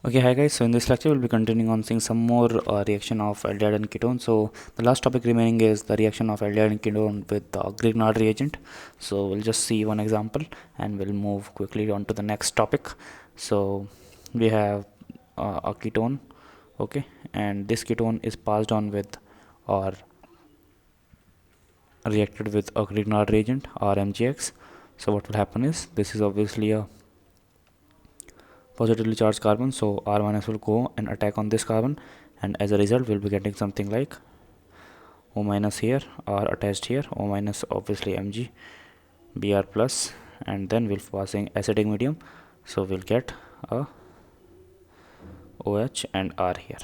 Okay, hi guys. So in this lecture, we'll be continuing on seeing some more reaction of aldehyde and ketone. So the last topic remaining is the reaction of aldehyde and ketone with Grignard reagent. So we'll just see one example and we'll move quickly on to the next topic. So we have a ketone, okay, and this ketone is passed on with or reacted with a Grignard reagent or MgX. So what will happen is this is obviously a positively charged carbon, so R minus will go and attack on this carbon, and as a result we'll be getting something like O minus here or attached here, O minus obviously Mg Br plus, and then we'll passing acidic medium, so we'll get a OH and R here.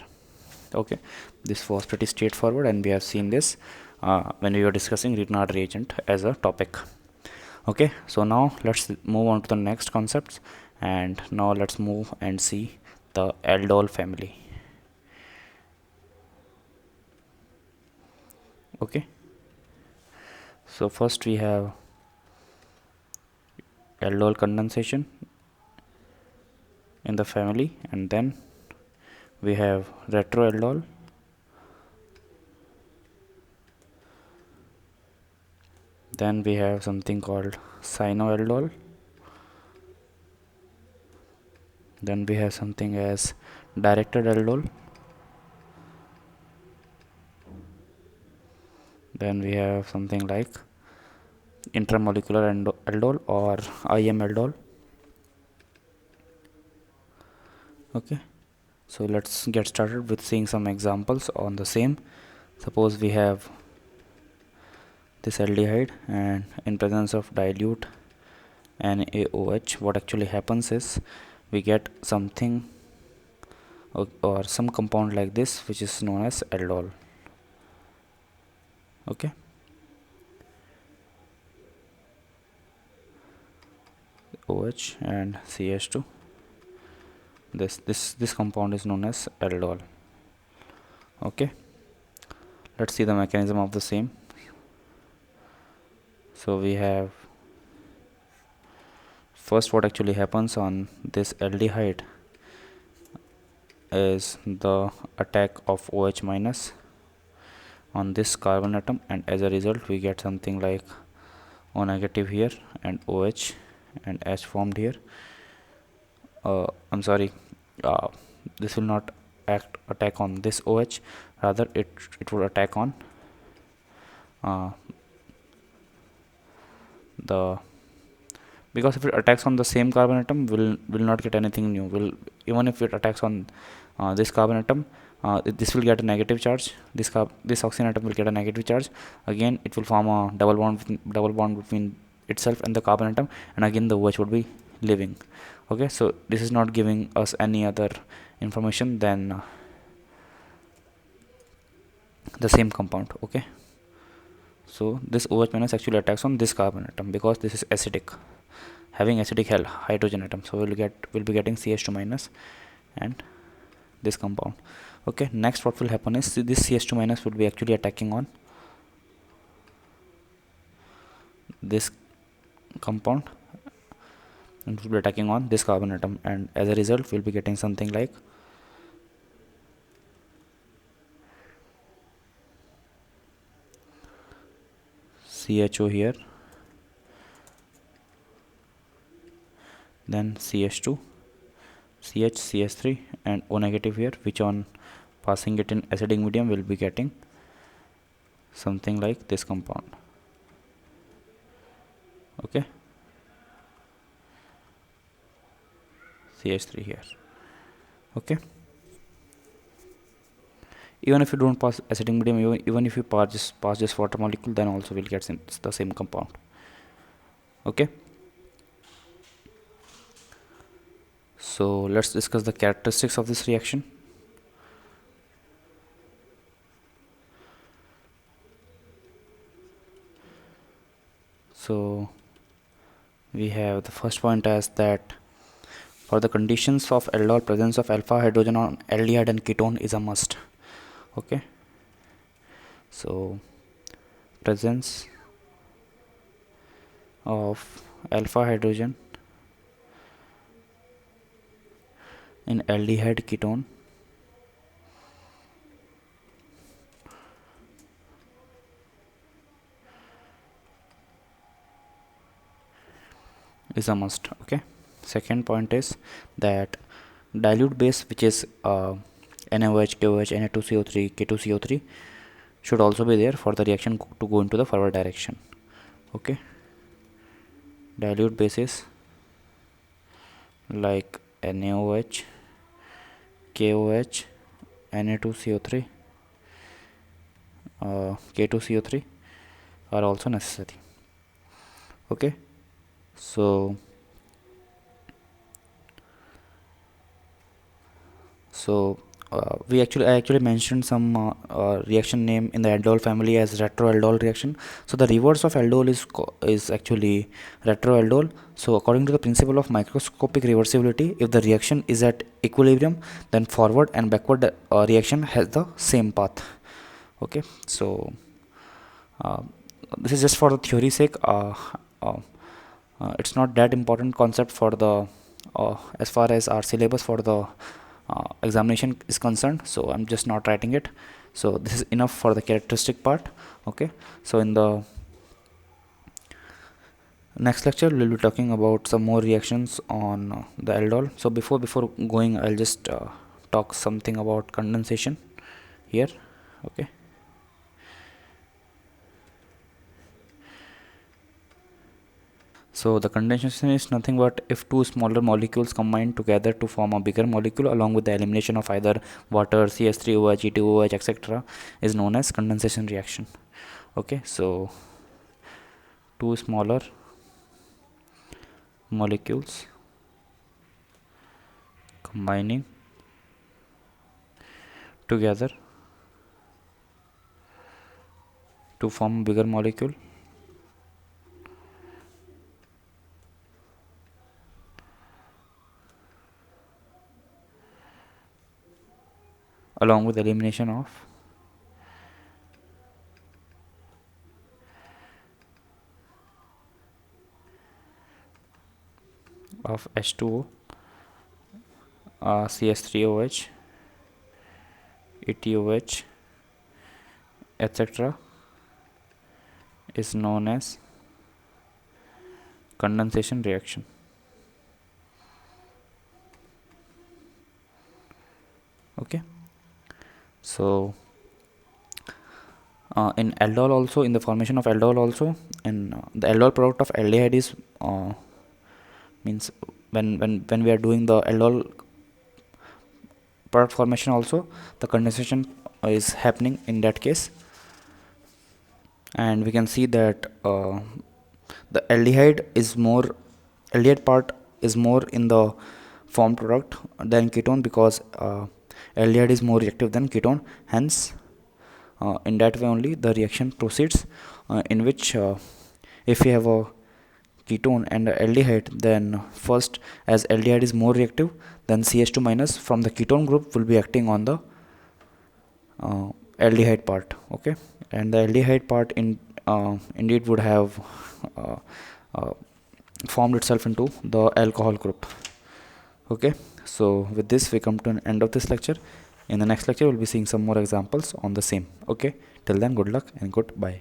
Okay, this was pretty straightforward and we have seen this when we were discussing Grignard reagent as a topic. Okay, so now let's move on to the next concepts, and now let's move and see the aldol family. Okay, so first we have aldol condensation in the family, and then we have retroaldol, then we have something called cyanoaldol, then we have something as directed aldol, then we have something like intramolecular aldol or IM aldol. Okay, so let's get started with seeing some examples on the same. Suppose we have this aldehyde, and in presence of dilute NaOH, what actually happens is we get something or some compound like this, which is known as aldol. Okay, OH and CH2. This compound is known as aldol. Okay, let's see the mechanism of the same. So we have first what actually happens on this aldehyde is the attack of OH minus on this carbon atom, and as a result we get something like O negative here and OH and H formed here. I'm sorry, this will not attack on this OH, rather it would attack on the, because if it attacks on the same carbon atom, will not get anything new. Will, even if it attacks on this carbon atom, this will get a negative charge. This oxygen atom will get a negative charge. Again, it will form a double bond between itself and the carbon atom, and again the OH would be living. Okay, so this is not giving us any other information than the same compound. Okay, so this OH minus actually attacks on this carbon atom because this is acidic, having acidic hydrogen atom, so we'll be getting CH2 minus and this compound. Okay, next what will happen is this CH2 minus will be actually attacking on this compound and will be attacking on this carbon atom, and as a result we'll be getting something like CHO here, then CH2, CH, CH3 and O negative here, which on passing it in acidic medium will be getting something like this compound. Okay, CH3 here. Okay, even if you don't pass acidic medium, even if you pass this water molecule, then also we'll get the same compound. Okay, so let's discuss the characteristics of this reaction. So we have the first point as that for the conditions of aldol, presence of alpha hydrogen on aldehyde and ketone is a must. Okay, so presence of alpha hydrogen in aldehyde ketone is a must. Okay. Second point is that dilute base, which is NaOH, KOH, Na2CO3, K2CO3, should also be there for the reaction to go into the forward direction. Okay. Dilute bases like NaOH, KOH, Na2CO3, K2CO3 are also necessary. Okay. So I actually mentioned some reaction name in the aldol family as retroaldol reaction. So the reverse of aldol is actually retroaldol. So according to the principle of microscopic reversibility, if the reaction is at equilibrium, then forward and backward reaction has the same path. Okay. So this is just for the theory sake. It's not that important concept for the as far as our syllabus for the examination is concerned, so I'm just not writing it. So this is enough for the characteristic part. Okay. So in the next lecture we'll be talking about some more reactions on the aldol. So before going, I'll just talk something about condensation here. Okay. So the condensation is nothing but if two smaller molecules combine together to form a bigger molecule along with the elimination of either water, CH3OH, E2OH, etc. is known as condensation reaction. Okay. So two smaller molecules combining together to form a bigger molecule along with elimination of H2O, CH3OH, ETOH, etc. is known as condensation reaction. Okay. So in aldol also, in the formation of aldol also, and the aldol product of aldehyde is means when we are doing the aldol product formation also, the condensation is happening in that case, and we can see that the aldehyde part is more in the formed product than ketone, because aldehyde is more reactive than ketone. Hence in that way only the reaction proceeds, in which if we have a ketone and aldehyde, then first, as aldehyde is more reactive, then CH2 minus from the ketone group will be acting on the aldehyde part. Okay. And the aldehyde part indeed would have formed itself into the alcohol group. Okay. So with this we come to an end of this lecture. In the next lecture we'll be seeing some more examples on the same. Okay. Till then, good luck and goodbye.